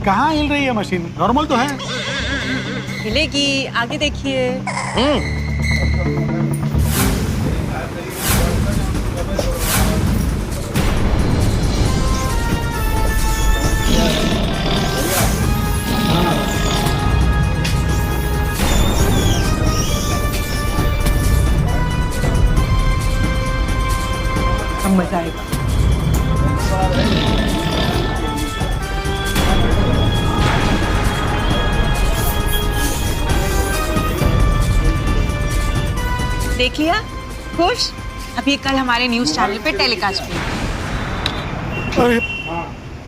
कहाँ हिल रही है मशीन? नॉर्मल तो है। हिलेगी, आगे देखिए। अब मजा आएगा। देख लिया? खुश? अब ये कल हमारे न्यूज चैनल पे टेलीकास्ट भी। अरे